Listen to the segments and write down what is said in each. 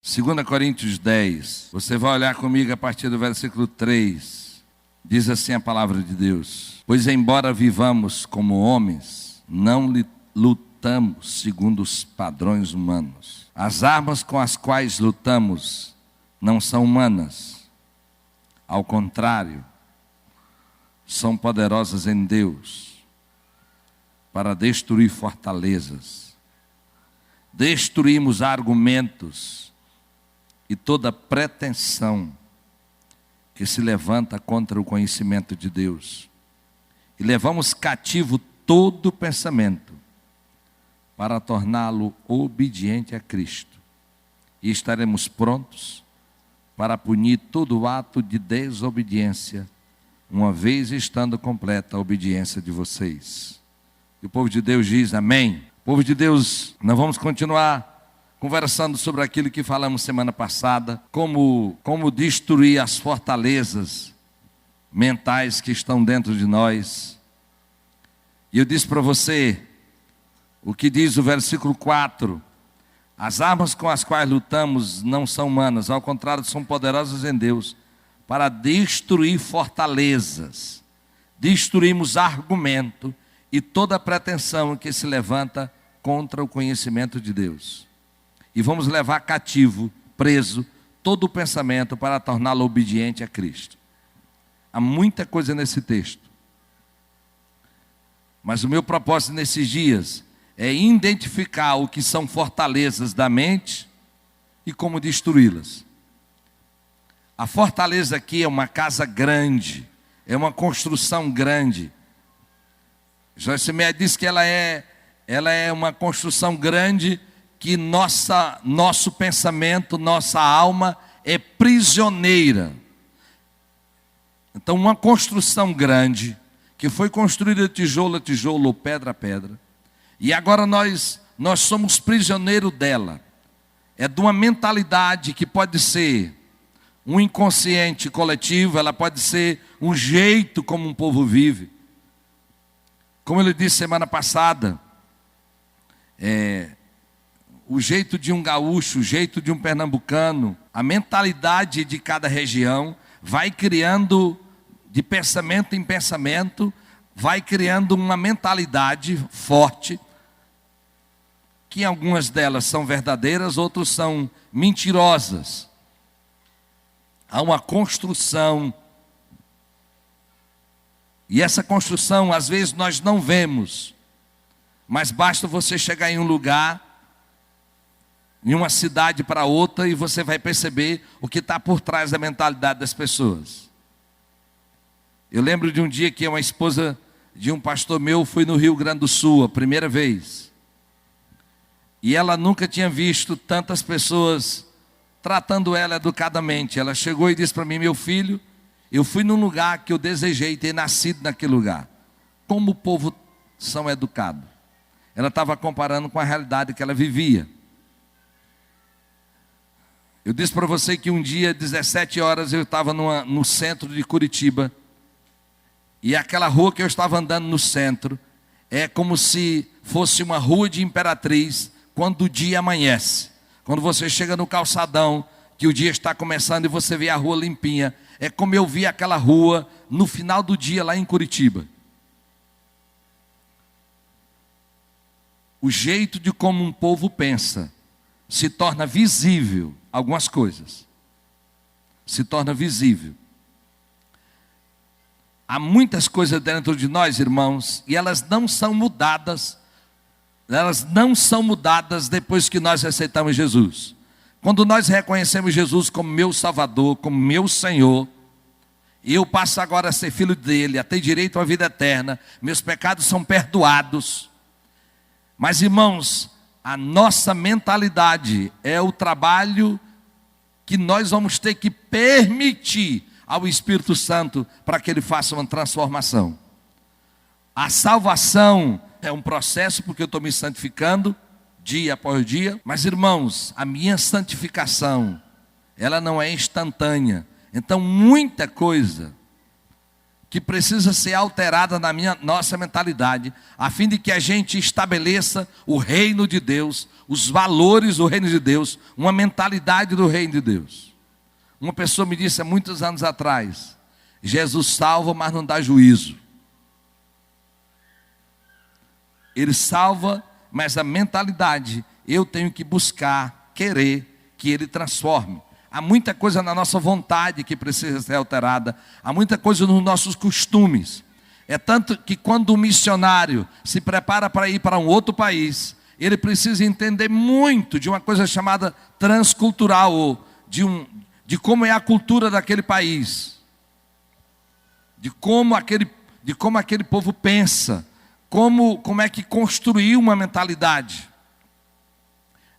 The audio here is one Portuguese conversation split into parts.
2 Coríntios 10, você vai olhar comigo a partir do versículo 3. Diz assim a palavra de Deus: pois embora vivamos como homens, não lutamos segundo os padrões humanos. As armas com as quais lutamos não são humanas. Ao contrário, são poderosas em Deus para destruir fortalezas. Destruímos argumentos e toda pretensão que se levanta contra o conhecimento de Deus. E levamos cativo todo pensamento para torná-lo obediente a Cristo. E estaremos prontos para punir todo ato de desobediência, uma vez estando completa a obediência de vocês. E o povo de Deus diz amém. Povo de Deus, nós vamos continuar conversando sobre aquilo que falamos semana passada, como destruir as fortalezas mentais que estão dentro de nós. E eu disse para você o que diz o versículo 4: as armas com as quais lutamos não são humanas, ao contrário, são poderosas em Deus para destruir fortalezas. Destruímos argumento e toda pretensão que se levanta contra o conhecimento de Deus. E vamos levar cativo, preso, todo o pensamento para torná-lo obediente a Cristo. Há muita coisa nesse texto. Mas o meu propósito nesses dias é identificar o que são fortalezas da mente e como destruí-las. A fortaleza aqui é uma casa grande, é uma construção grande. Joyce Meyer diz que ela é uma construção grande, que nosso pensamento, nossa alma é prisioneira. Então, uma construção grande, que foi construída tijolo a tijolo ou pedra a pedra, e agora nós somos prisioneiros dela. É de uma mentalidade que pode ser um inconsciente coletivo, ela pode ser um jeito como um povo vive. Como ele disse semana passada, o jeito de um gaúcho, o jeito de um pernambucano, a mentalidade de cada região vai criando, de pensamento em pensamento, vai criando uma mentalidade forte, que algumas delas são verdadeiras, outras são mentirosas. Há uma construção, e essa construção às vezes nós não vemos, mas basta você chegar em um lugar, em uma cidade para outra, e você vai perceber o que está por trás da mentalidade das pessoas. Eu lembro de um dia que uma esposa de um pastor meu foi no Rio Grande do Sul, a primeira vez. E ela nunca tinha visto tantas pessoas tratando ela educadamente. Ela chegou e disse para mim: meu filho, eu fui num lugar que eu desejei ter nascido naquele lugar. Como o povo são educados. Ela estava comparando com a realidade que ela vivia. Eu disse para você que um dia, 17 horas, eu estava no centro de Curitiba. E aquela rua que eu estava andando no centro é como se fosse uma rua de Imperatriz quando o dia amanhece. Quando você chega no calçadão, que o dia está começando e você vê a rua limpinha. É como eu vi aquela rua no final do dia lá em Curitiba. O jeito de como um povo pensa se torna visível. Algumas coisas se torna visível. Há muitas coisas dentro de nós, irmãos, e elas não são mudadas. Elas não são mudadas depois que nós aceitamos Jesus. Quando nós reconhecemos Jesus como meu Salvador, como meu Senhor, e eu passo agora a ser filho dele, a ter direito à vida eterna, meus pecados são perdoados. Mas, irmãos, a nossa mentalidade é o trabalho que nós vamos ter que permitir ao Espírito Santo para que ele faça uma transformação. A salvação é um processo, porque eu estou me santificando dia após dia. Mas, irmãos, a minha santificação, ela não é instantânea. Então, muita coisa que precisa ser alterada na nossa mentalidade, a fim de que a gente estabeleça o reino de Deus, os valores do reino de Deus, uma mentalidade do reino de Deus. Uma pessoa me disse há muitos anos atrás: Jesus salva, mas não dá juízo. Ele salva, mas a mentalidade eu tenho que buscar, querer que Ele transforme. Há muita coisa na nossa vontade que precisa ser alterada. Há muita coisa nos nossos costumes. É tanto que quando o missionário se prepara para ir para um outro país, ele precisa entender muito de uma coisa chamada transcultural, ou de como é a cultura daquele país. De como aquele povo pensa. Como é que construiu uma mentalidade.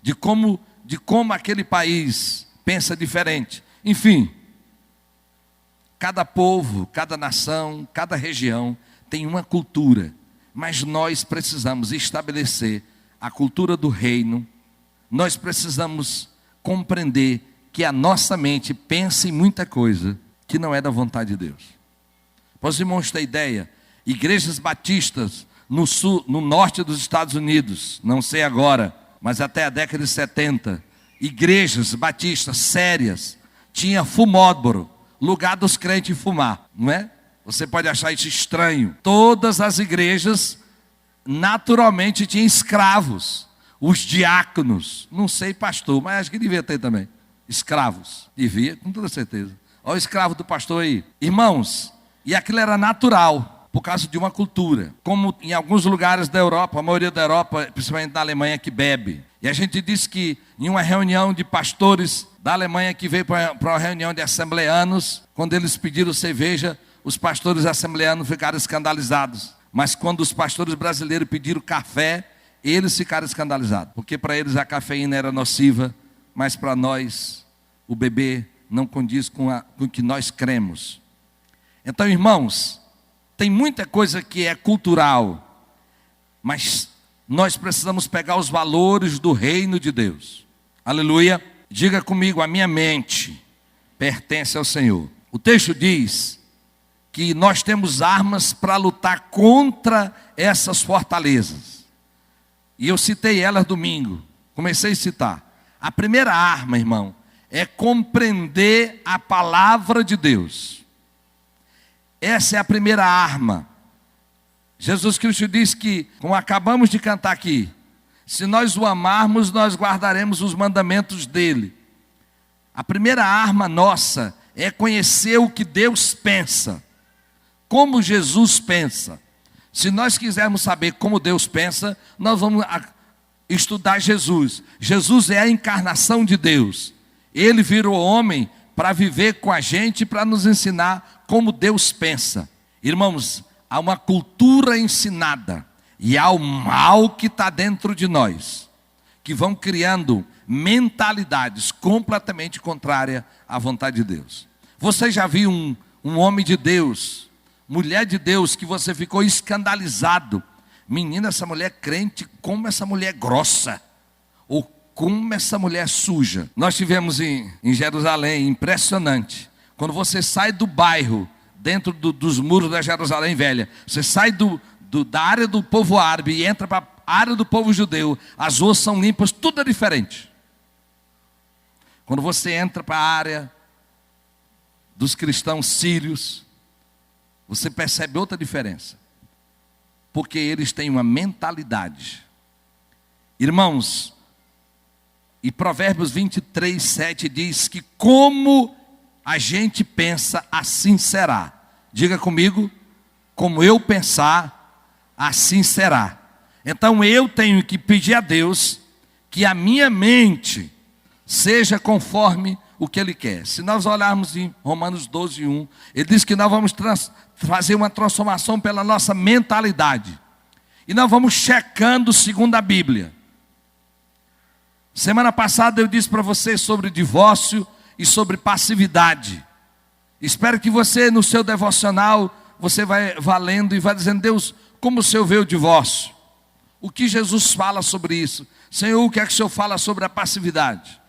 De como aquele país pensa diferente. Enfim, cada povo, cada nação, cada região tem uma cultura, mas nós precisamos estabelecer a cultura do reino. Nós precisamos compreender que a nossa mente pensa em muita coisa que não é da vontade de Deus. Para os irmãos terem ideia, igrejas batistas no sul, no norte dos Estados Unidos, não sei agora, mas até a década de 70, igrejas batistas sérias, tinha fumódromo, lugar dos crentes fumar, não é? Você pode achar isso estranho. Todas as igrejas naturalmente tinham escravos, os diáconos, não sei pastor, mas acho que devia ter também, escravos, devia, com toda certeza. Olha o escravo do pastor aí, irmãos, e aquilo era natural, por causa de uma cultura, como em alguns lugares da Europa, a maioria da Europa, principalmente na Alemanha, que bebe. E a gente disse que em uma reunião de pastores da Alemanha que veio para uma reunião de assembleanos, quando eles pediram cerveja, os pastores assembleanos ficaram escandalizados. Mas quando os pastores brasileiros pediram café, eles ficaram escandalizados. Porque para eles a cafeína era nociva, mas para nós o beber não condiz com o que nós cremos. Então, irmãos, tem muita coisa que é cultural, mas nós precisamos pegar os valores do reino de Deus. Aleluia. Diga comigo: a minha mente pertence ao Senhor. O texto diz que nós temos armas para lutar contra essas fortalezas. E eu citei elas domingo. Comecei a citar. A primeira arma, irmão, é compreender a palavra de Deus. Essa é a primeira arma. Jesus Cristo diz que, como acabamos de cantar aqui, se nós o amarmos, nós guardaremos os mandamentos dele. A primeira arma nossa é conhecer o que Deus pensa, como Jesus pensa. Se nós quisermos saber como Deus pensa, nós vamos estudar Jesus. Jesus é a encarnação de Deus. Ele virou homem para viver com a gente, para nos ensinar como Deus pensa. Irmãos, há uma cultura ensinada e há o mal que está dentro de nós, que vão criando mentalidades completamente contrárias à vontade de Deus. Você já viu um homem de Deus, mulher de Deus, que você ficou escandalizado? Menina, essa mulher é crente, como essa mulher é grossa, ou como essa mulher é suja. Nós tivemos em Jerusalém, impressionante. Quando você sai do bairro, dentro dos muros da Jerusalém Velha, você sai da área do povo árabe e entra para a área do povo judeu, as ruas são limpas, tudo é diferente. Quando você entra para a área dos cristãos sírios, você percebe outra diferença. Porque eles têm uma mentalidade. Irmãos, e Provérbios 23, 7 diz que como a gente pensa, assim será. Diga comigo: como eu pensar, assim será. Então eu tenho que pedir a Deus que a minha mente seja conforme o que Ele quer. Se nós olharmos em Romanos 12, 1, Ele diz que nós vamos fazer uma transformação pela nossa mentalidade. E nós vamos checando segundo a Bíblia. Semana passada eu disse para você sobre divórcio e sobre passividade. Espero que você, no seu devocional, você vai valendo e vai dizendo: Deus, como o Senhor vê o divórcio? O que Jesus fala sobre isso? Senhor, o que é que o Senhor fala sobre a passividade?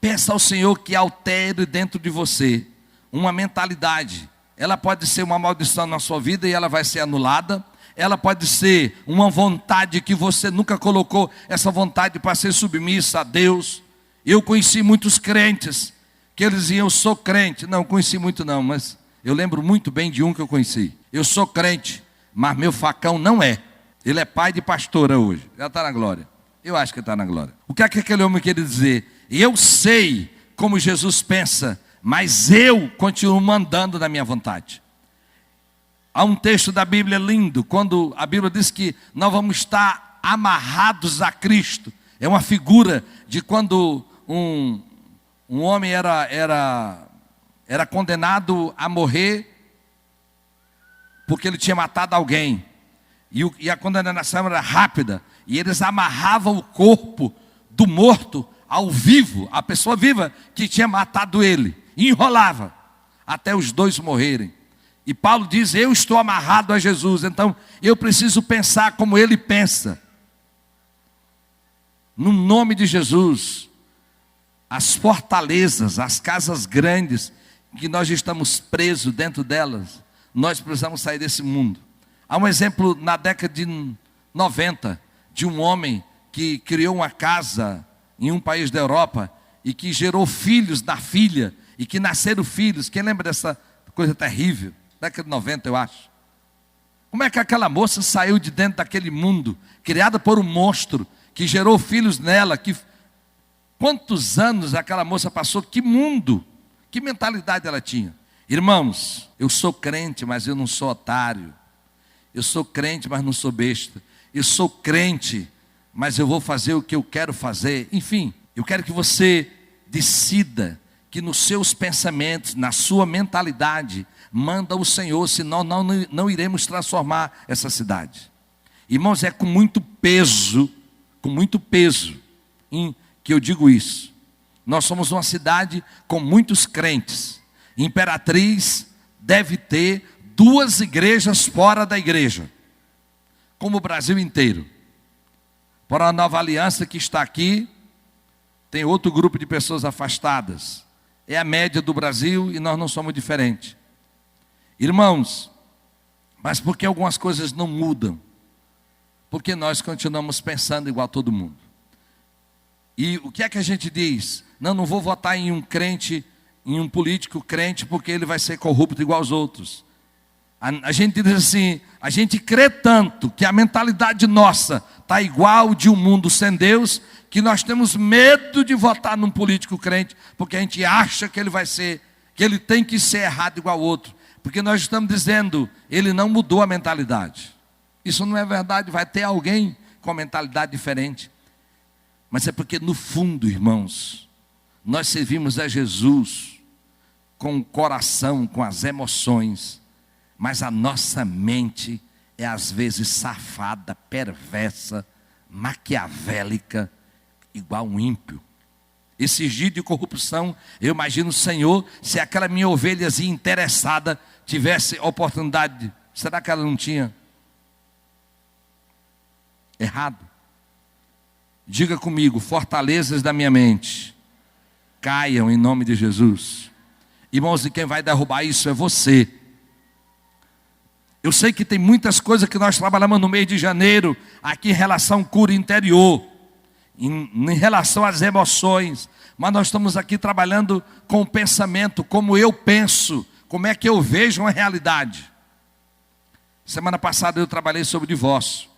Peça ao Senhor que altere dentro de você uma mentalidade ela pode ser uma maldição na sua vida e ela vai ser anulada. Ela pode ser uma vontade que você nunca colocou, essa vontade para ser submissa a Deus. Eu conheci muitos crentes, que eles diziam, eu sou crente. Não, conheci muito não, mas eu lembro muito bem de um que eu conheci. Eu sou crente, mas meu facão não é. Ele é pai de pastora hoje, já está na glória. Eu acho que está na glória. O que é que aquele homem queria dizer? Eu sei como Jesus pensa, mas eu continuo mandando na minha vontade. Há um texto da Bíblia lindo, quando a Bíblia diz que nós vamos estar amarrados a Cristo. É uma figura de quando um homem era condenado a morrer porque ele tinha matado alguém. E a condenação era rápida. E eles amarravam o corpo do morto ao vivo, a pessoa viva que tinha matado ele. E enrolava até os dois morrerem. E Paulo diz, eu estou amarrado a Jesus, então eu preciso pensar como ele pensa. No nome de Jesus, as fortalezas, as casas grandes, que nós estamos presos dentro delas, nós precisamos sair desse mundo. Há um exemplo na década de 90, de um homem que criou uma casa em um país da Europa, e que gerou filhos da filha, e que nasceram filhos. Quem lembra dessa coisa terrível? Década de 90, eu acho. Como é que aquela moça saiu de dentro daquele mundo, criada por um monstro, que gerou filhos nela? Quantos anos aquela moça passou? Que mundo, que mentalidade ela tinha? Irmãos, eu sou crente, mas eu não sou otário. Eu sou crente, mas não sou besta. Eu sou crente, mas eu vou fazer o que eu quero fazer. Enfim, eu quero que você decida que nos seus pensamentos, na sua mentalidade, manda o Senhor, senão não iremos transformar essa cidade. Irmãos, é com muito peso que eu digo isso. Nós somos uma cidade com muitos crentes. Imperatriz deve ter 2 igrejas fora da igreja, como o Brasil inteiro. Por a Nova Aliança que está aqui, tem outro grupo de pessoas afastadas. É a média do Brasil e nós não somos diferentes. Irmãos, mas por que algumas coisas não mudam? Porque nós continuamos pensando igual a todo mundo. E o que é que a gente diz? Não vou votar em um crente, em um político crente, porque ele vai ser corrupto igual aos outros. A gente diz assim, a gente crê tanto que a mentalidade nossa está igual de um mundo sem Deus, que nós temos medo de votar num político crente, porque a gente acha que ele vai ser, que ele tem que ser errado igual ao outro. Porque nós estamos dizendo, ele não mudou a mentalidade. Isso não é verdade, vai ter alguém com a mentalidade diferente. Mas é porque no fundo, irmãos, nós servimos a Jesus com o coração, com as emoções, mas a nossa mente é às vezes safada, perversa, maquiavélica, igual um ímpio. Esses dias de corrupção, eu imagino o Senhor, se aquela minha ovelhazinha interessada tivesse oportunidade, será que ela não tinha errado? Diga comigo, fortalezas da minha mente caiam em nome de Jesus. Irmãos, e quem vai derrubar isso é você. Eu sei que tem muitas coisas que nós trabalhamos no mês de janeiro, aqui em relação à cura interior, em relação às emoções, mas nós estamos aqui trabalhando com o pensamento, como eu penso, como é que eu vejo uma realidade. Semana passada eu trabalhei sobre divórcio,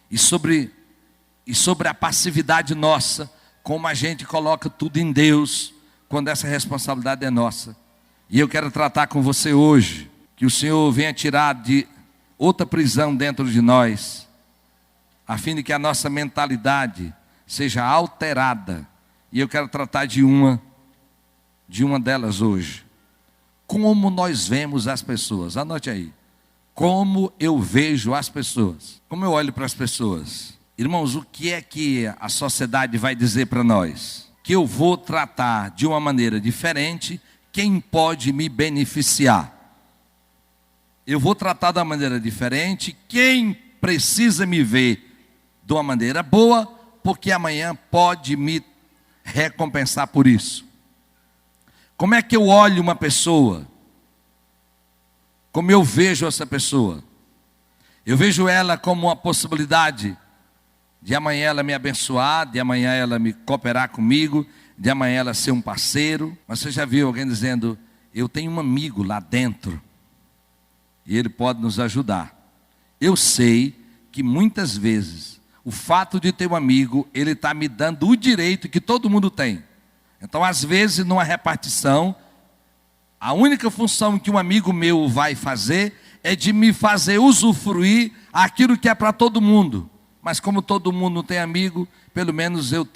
e sobre a passividade nossa, como a gente coloca tudo em Deus, quando essa responsabilidade é nossa. E eu quero tratar com você hoje, que o Senhor venha tirar de outra prisão dentro de nós, a fim de que a nossa mentalidade seja alterada. E eu quero tratar de uma delas hoje. Como nós vemos as pessoas, anote aí. Como eu vejo as pessoas, como eu olho para as pessoas. Irmãos, o que é que a sociedade vai dizer para nós? Que eu vou tratar de uma maneira diferente quem pode me beneficiar. Eu vou tratar de uma maneira diferente quem precisa me ver de uma maneira boa, porque amanhã pode me recompensar por isso. Como é que eu olho uma pessoa? como eu vejo essa pessoa. Eu vejo ela como uma possibilidade de amanhã ela me abençoar, de amanhã ela me cooperar comigo, de amanhã ela ser um parceiro. Mas você já viu alguém dizendo, eu tenho um amigo lá dentro e ele pode nos ajudar. Eu sei que muitas vezes o fato de ter um amigo, ele está me dando o direito que todo mundo tem. Então às vezes numa repartição, a única função que um amigo meu vai fazer é de me fazer usufruir aquilo que é para todo mundo. Mas como todo mundo não tem amigo, pelo menos eu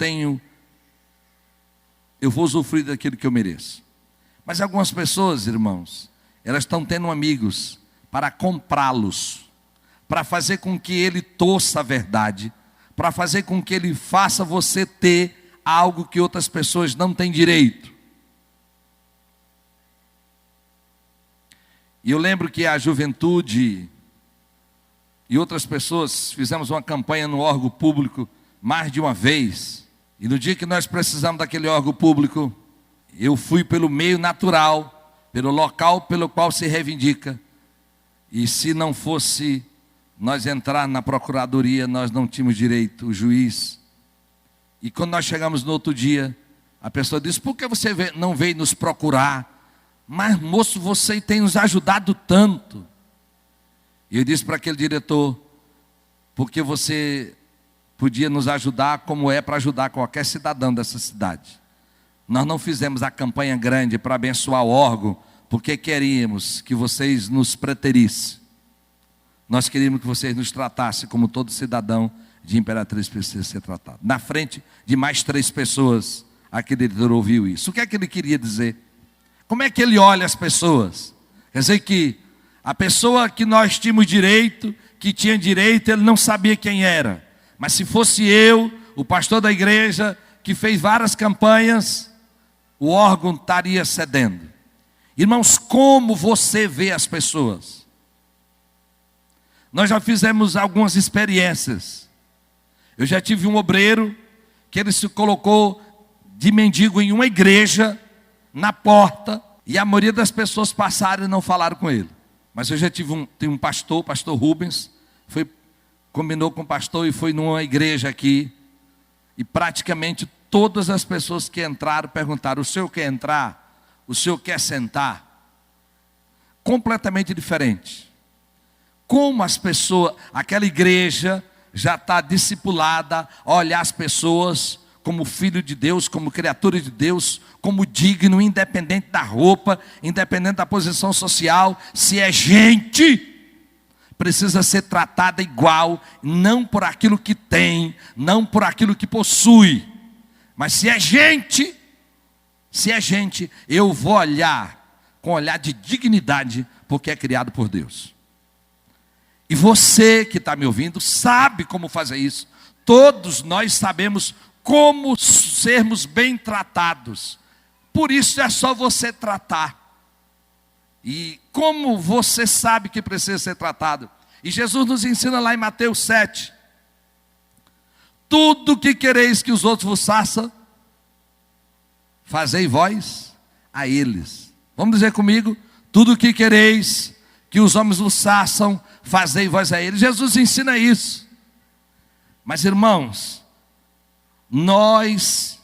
vou usufruir daquilo que eu mereço. Mas algumas pessoas, irmãos, elas estão tendo amigos para comprá-los, para fazer com que ele torça a verdade, para fazer com que ele faça você ter algo que outras pessoas não têm direito. E eu lembro que a juventude e outras pessoas fizemos uma campanha no órgão público mais de uma vez. E no dia que nós precisamos daquele órgão público, eu fui pelo meio natural, pelo local pelo qual se reivindica. E se não fosse nós entrar na procuradoria, nós não tínhamos direito, o juiz. E quando nós chegamos no outro dia, a pessoa disse, por que você não veio nos procurar? Mas moço, você tem nos ajudado tanto. E eu disse para aquele diretor, porque você podia nos ajudar como é para ajudar qualquer cidadão dessa cidade. Nós não fizemos a campanha grande para abençoar o órgão, porque queríamos que vocês nos preterissem. Nós queríamos que vocês nos tratassem como todo cidadão de Imperatriz precisa ser tratado. Na frente de mais 3 pessoas, aquele diretor ouviu isso. O que é que ele queria dizer? Como é que ele olha as pessoas? Quer dizer que a pessoa que nós tínhamos direito, que tinha direito, ele não sabia quem era. Mas se fosse eu, o pastor da igreja, que fez várias campanhas, o órgão estaria cedendo. Irmãos, como você vê as pessoas? Nós já fizemos algumas experiências. Eu já tive um obreiro que ele se colocou de mendigo em uma igreja, na porta, e a maioria das pessoas passaram e não falaram com ele. Mas eu já tive um pastor, o pastor Rubens, combinou com o pastor e foi numa igreja aqui, e praticamente todas as pessoas que entraram perguntaram, o senhor quer entrar? O senhor quer sentar? Completamente diferente. Como as pessoas, aquela igreja já está discipulada a olhar as pessoas como filho de Deus, como criatura de Deus, como digno, independente da roupa, independente da posição social. Se é gente, precisa ser tratada igual, não por aquilo que tem, não por aquilo que possui. Mas se é gente, eu vou olhar com olhar de dignidade, porque é criado por Deus. E você que está me ouvindo, sabe como fazer isso. Todos nós sabemos como sermos bem tratados. Por isso é só você tratar. E como você sabe que precisa ser tratado? E Jesus nos ensina lá em Mateus 7. Tudo que quereis que os outros vos façam, fazei vós a eles. Vamos dizer comigo? Tudo que quereis que os homens vos façam, fazei vós a eles. Jesus ensina isso. Mas irmãos, nós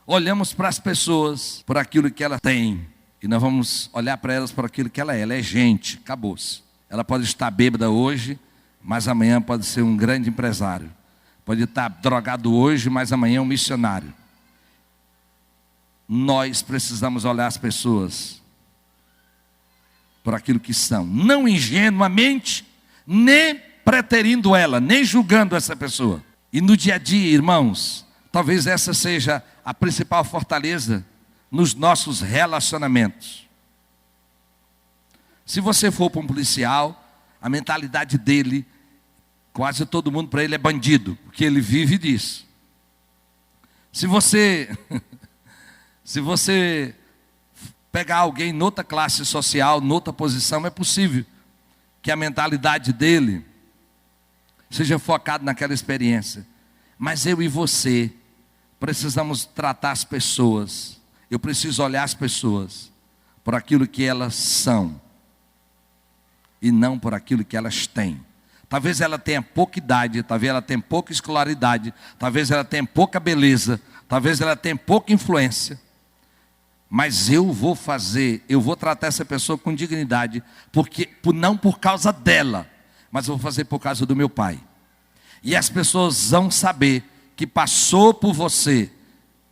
olhamos para as pessoas por aquilo que elas têm. E nós vamos olhar para elas por aquilo que ela é. Ela é gente, acabou-se. Ela pode estar bêbada hoje, mas amanhã pode ser um grande empresário. Pode estar drogado hoje, mas amanhã é um missionário. Nós precisamos olhar as pessoas por aquilo que são. Não ingenuamente, nem preterindo ela, nem julgando essa pessoa. E no dia a dia, irmãos, talvez essa seja a principal fortaleza nos nossos relacionamentos. Se você for para um policial, a mentalidade dele, quase todo mundo para ele é bandido, porque ele vive disso. Se você pegar alguém noutra classe social, noutra posição, é possível que a mentalidade dele seja focada naquela experiência. Mas eu e você precisamos tratar as pessoas. Eu preciso olhar as pessoas por aquilo que elas são. e não por aquilo que elas têm. Talvez ela tenha pouca idade, talvez ela tenha pouca escolaridade, talvez ela tenha pouca beleza, talvez ela tenha pouca influência. Mas eu vou tratar essa pessoa com dignidade, não por causa dela, mas eu vou fazer por causa do meu pai. E as pessoas vão saber que passou por você.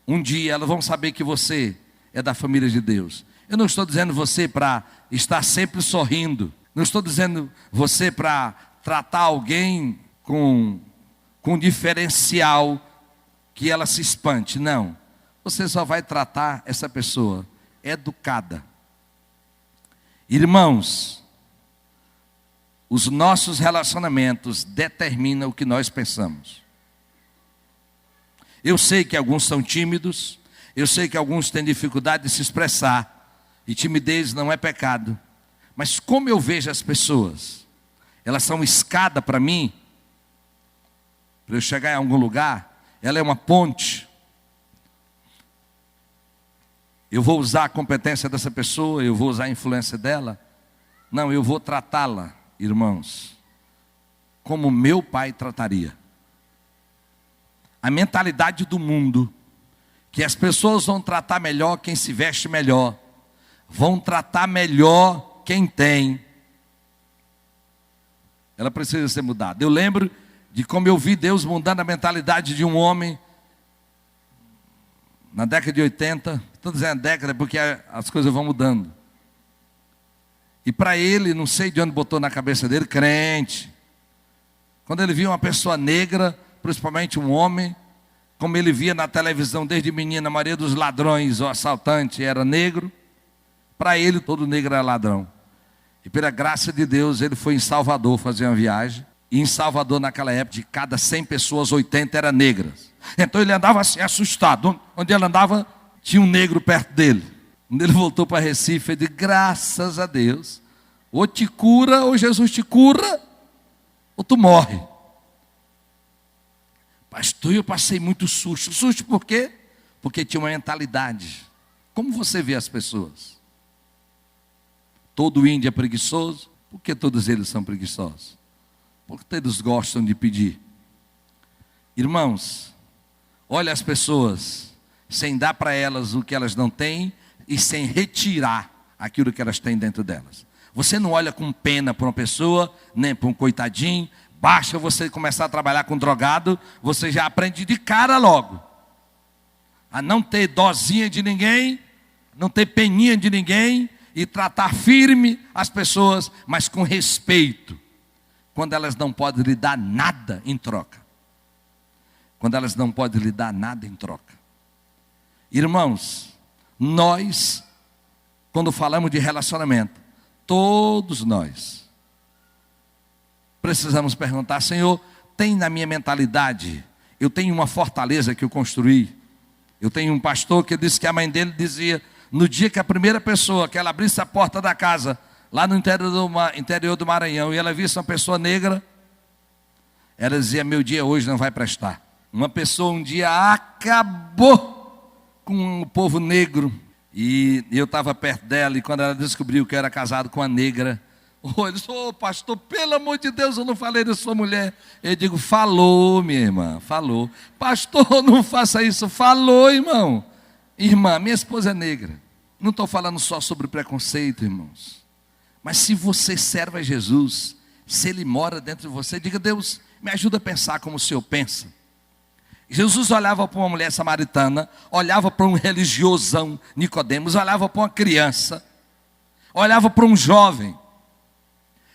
Um dia elas vão saber que você é da família de Deus. Eu não estou dizendo você para estar sempre sorrindo. Não estou dizendo você para tratar alguém com diferencial que ela se espante. Não. Você só vai tratar essa pessoa educada. Irmãos, os nossos relacionamentos determinam o que nós pensamos. Eu sei que alguns são tímidos, eu sei que alguns têm dificuldade de se expressar, e timidez não é pecado. Mas como eu vejo as pessoas, elas são escada para mim, para eu chegar em algum lugar, ela é uma ponte. Eu vou usar a competência dessa pessoa, eu vou usar a influência dela. Não, eu vou tratá-la, irmãos, como meu pai trataria. A mentalidade do mundo, que as pessoas vão tratar melhor quem se veste melhor, vão tratar melhor quem tem, ela precisa ser mudada. Eu lembro de como eu vi Deus mudando a mentalidade de um homem na década de 80, estou dizendo década porque as coisas vão mudando. E para ele, não sei de onde botou na cabeça dele, crente. Quando ele via uma pessoa negra, principalmente um homem, como ele via na televisão desde menino, a maioria dos ladrões ou assaltantes era negro, para ele todo negro era ladrão. E pela graça de Deus, ele foi em Salvador fazer uma viagem. E em Salvador, naquela época, de cada 100 pessoas, 80 eram negras. Então ele andava assim, assustado. Onde ele andava, tinha um negro perto dele. Quando ele voltou para Recife, ele disse, graças a Deus, ou te cura, ou Jesus te cura, ou tu morre. Pastor, eu passei muito susto. Susto por quê? Porque tinha uma mentalidade. Como você vê as pessoas? Todo índio é preguiçoso? Por que todos eles são preguiçosos? Porque todos gostam de pedir. Irmãos, olha as pessoas, sem dar para elas o que elas não têm e sem retirar aquilo que elas têm dentro delas. Você não olha com pena para uma pessoa, nem para um coitadinho. Basta você começar a trabalhar com drogado, você já aprende de cara logo a não ter dozinha de ninguém, não ter peninha de ninguém e tratar firme as pessoas, mas com respeito, quando elas não podem lhe dar nada em troca. Quando elas não podem lhe dar nada em troca. Irmãos, nós, quando falamos de relacionamento, todos nós precisamos perguntar, Senhor, tem na minha mentalidade, eu tenho uma fortaleza que eu construí. Eu tenho um pastor que disse que a mãe dele dizia, no dia que a primeira pessoa, que ela abrisse a porta da casa, lá no interior do Maranhão, e ela visse uma pessoa negra, ela dizia, meu dia hoje não vai prestar. Uma pessoa um dia acabou com o povo negro, e eu estava perto dela, e quando ela descobriu que eu era casado com uma negra, ele disse, pastor, pelo amor de Deus, eu não falei da sua mulher. Eu digo, falou, minha irmã, falou. Pastor, não faça isso. Falou, irmão. Irmã, minha esposa é negra. Não estou falando só sobre preconceito, irmãos. Mas se você serve a Jesus, se Ele mora dentro de você, diga, Deus, me ajuda a pensar como o Senhor pensa. Jesus olhava para uma mulher samaritana, olhava para um religiosão, Nicodemos, olhava para uma criança, olhava para um jovem.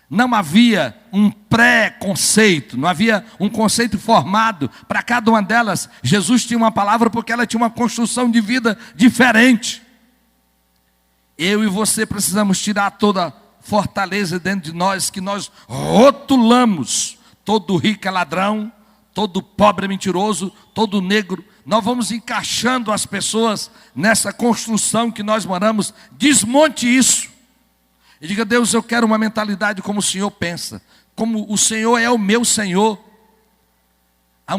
Não havia um pré-conceito, não havia um conceito formado para cada uma delas. Jesus tinha uma palavra porque ela tinha uma construção de vida diferente. Eu e você precisamos tirar toda fortaleza dentro de nós, que nós rotulamos. Todo rico é ladrão, todo pobre é mentiroso, todo negro. Nós vamos encaixando as pessoas nessa construção que nós moramos. Desmonte isso. E diga, Deus, eu quero uma mentalidade como o Senhor pensa. Como o Senhor é o meu Senhor. Há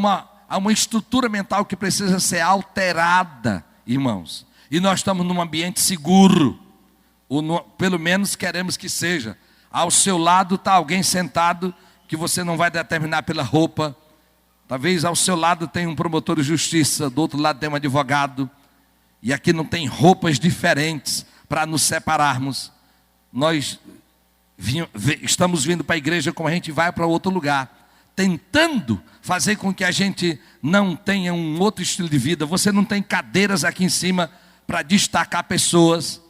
uma estrutura mental que precisa ser alterada, irmãos. E nós estamos num ambiente seguro. Ou pelo menos queremos que seja. Ao seu lado está alguém sentado que você não vai determinar pela roupa. Talvez ao seu lado tenha um promotor de justiça, do outro lado tem um advogado. E aqui não tem roupas diferentes para nos separarmos. Nós estamos vindo para a igreja como a gente vai para outro lugar, tentando fazer com que a gente não tenha um outro estilo de vida. Você não tem cadeiras aqui em cima para destacar pessoas.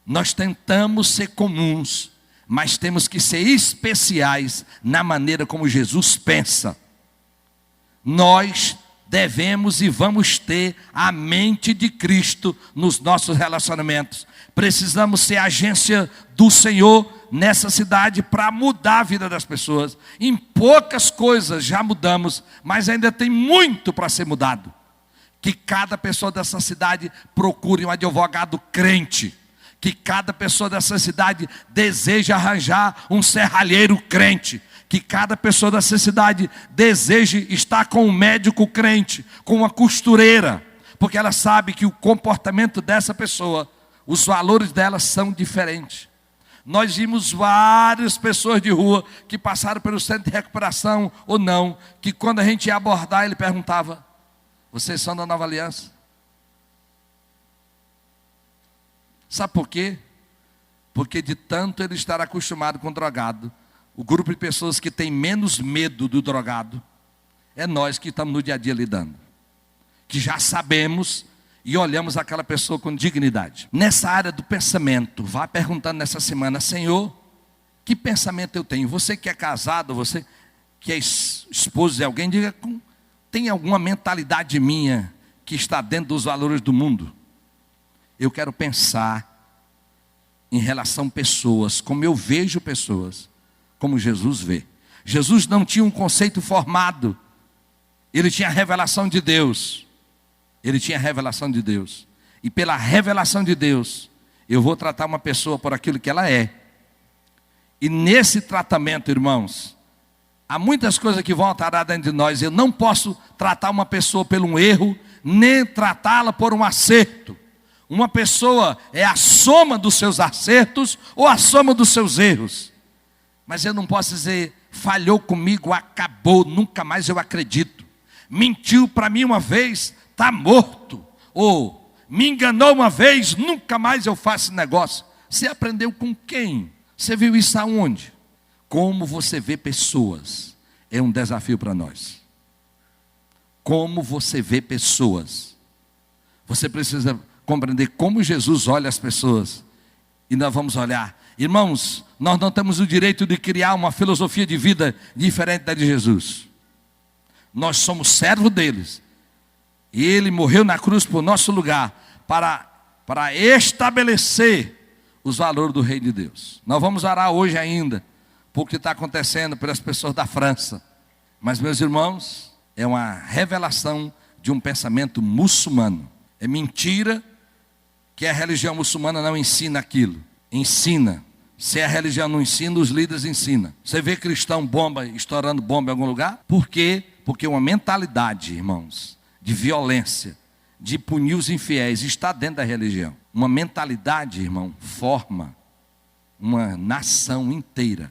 Nós tentamos ser comuns, mas temos que ser especiais na maneira como Jesus pensa. Nós devemos e vamos ter a mente de Cristo nos nossos relacionamentos. Precisamos ser agência do Senhor nessa cidade para mudar a vida das pessoas. Em poucas coisas já mudamos, mas ainda tem muito para ser mudado. Que cada pessoa dessa cidade procure um advogado crente. Que cada pessoa dessa cidade deseje arranjar um serralheiro crente. Que cada pessoa dessa cidade deseje estar com um médico crente, com uma costureira, porque ela sabe que o comportamento dessa pessoa, os valores dela são diferentes. Nós vimos várias pessoas de rua que passaram pelo centro de recuperação ou não, que quando a gente ia abordar, ele perguntava: vocês são da Nova Aliança? Sabe por quê? Porque de tanto ele estar acostumado com drogado, o grupo de pessoas que tem menos medo do drogado é nós que estamos no dia a dia lidando, que já sabemos e olhamos aquela pessoa com dignidade. Nessa área do pensamento, vá perguntando nessa semana: Senhor, que pensamento eu tenho? Você que é casado, você que é esposo de alguém, diga: tem alguma mentalidade minha que está dentro dos valores do mundo? Eu quero pensar em relação a pessoas, como eu vejo pessoas, como Jesus vê. Jesus não tinha um conceito formado. Ele tinha a revelação de Deus. Ele tinha a revelação de Deus. E pela revelação de Deus, eu vou tratar uma pessoa por aquilo que ela é. E nesse tratamento, irmãos, há muitas coisas que vão alterar dentro de nós. Eu não posso tratar uma pessoa por um erro, nem tratá-la por um acerto. Uma pessoa é a soma dos seus acertos ou a soma dos seus erros. Mas eu não posso dizer: falhou comigo, acabou, nunca mais eu acredito. Mentiu para mim uma vez, está morto. Ou me enganou uma vez, nunca mais eu faço negócio. Você aprendeu com quem? Você viu isso aonde? Como você vê pessoas é um desafio para nós. Como você vê pessoas. Você precisa compreender como Jesus olha as pessoas. E nós vamos olhar. Irmãos, nós não temos o direito de criar uma filosofia de vida diferente da de Jesus. Nós somos servos deles. E ele morreu na cruz por nosso lugar, para estabelecer os valores do reino de Deus. Nós vamos orar hoje ainda por o que está acontecendo pelas pessoas da França. Mas, meus irmãos, é uma revelação de um pensamento muçulmano. É mentira que a religião muçulmana não ensina aquilo. Ensina. Se a religião não ensina, os líderes ensinam. Você vê cristão estourando bomba em algum lugar? Por quê? Porque uma mentalidade, irmãos, de violência, de punir os infiéis, está dentro da religião. Uma mentalidade, irmão, forma uma nação inteira.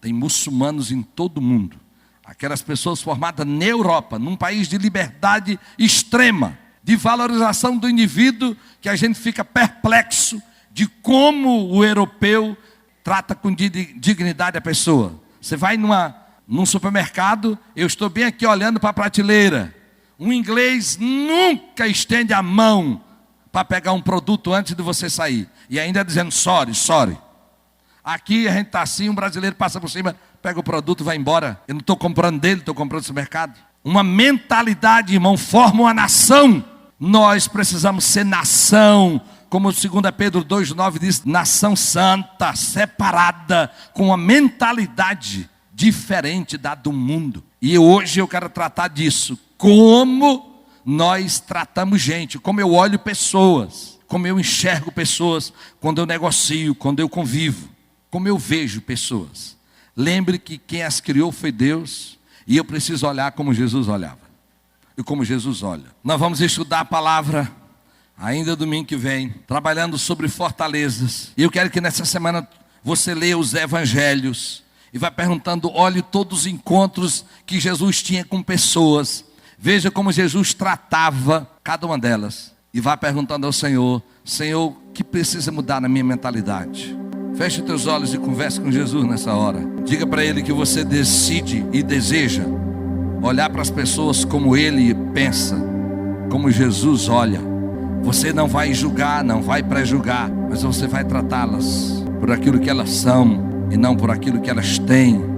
Tem muçulmanos em todo o mundo. Aquelas pessoas formadas na Europa, num país de liberdade extrema, de valorização do indivíduo, que a gente fica perplexo de como o europeu trata com dignidade a pessoa. Você vai num supermercado, eu estou bem aqui olhando para a prateleira. Um inglês nunca estende a mão para pegar um produto antes de você sair. E ainda dizendo sorry, sorry. Aqui a gente está assim, um brasileiro passa por cima, pega o produto e vai embora. Eu não estou comprando dele, estou comprando no supermercado. Uma mentalidade, irmão, forma uma nação. Nós precisamos ser nação, como 2 Pedro 2,9 diz, nação santa, separada, com uma mentalidade diferente da do mundo. E hoje eu quero tratar disso, como nós tratamos gente, como eu olho pessoas, como eu enxergo pessoas, quando eu negocio, quando eu convivo, como eu vejo pessoas. Lembre que quem as criou foi Deus, e eu preciso olhar como Jesus olhava, e como Jesus olha. Nós vamos estudar a palavra ainda domingo que vem, trabalhando sobre fortalezas. E eu quero que nessa semana você lê os evangelhos e vai perguntando, olhe todos os encontros que Jesus tinha com pessoas. Veja como Jesus tratava cada uma delas. E vá perguntando ao Senhor, Senhor, o que precisa mudar na minha mentalidade? Feche os teus olhos e converse com Jesus nessa hora. Diga para Ele que você decide e deseja olhar para as pessoas como Ele pensa, como Jesus olha. Você não vai julgar, não vai pré-julgar, mas você vai tratá-las por aquilo que elas são e não por aquilo que elas têm.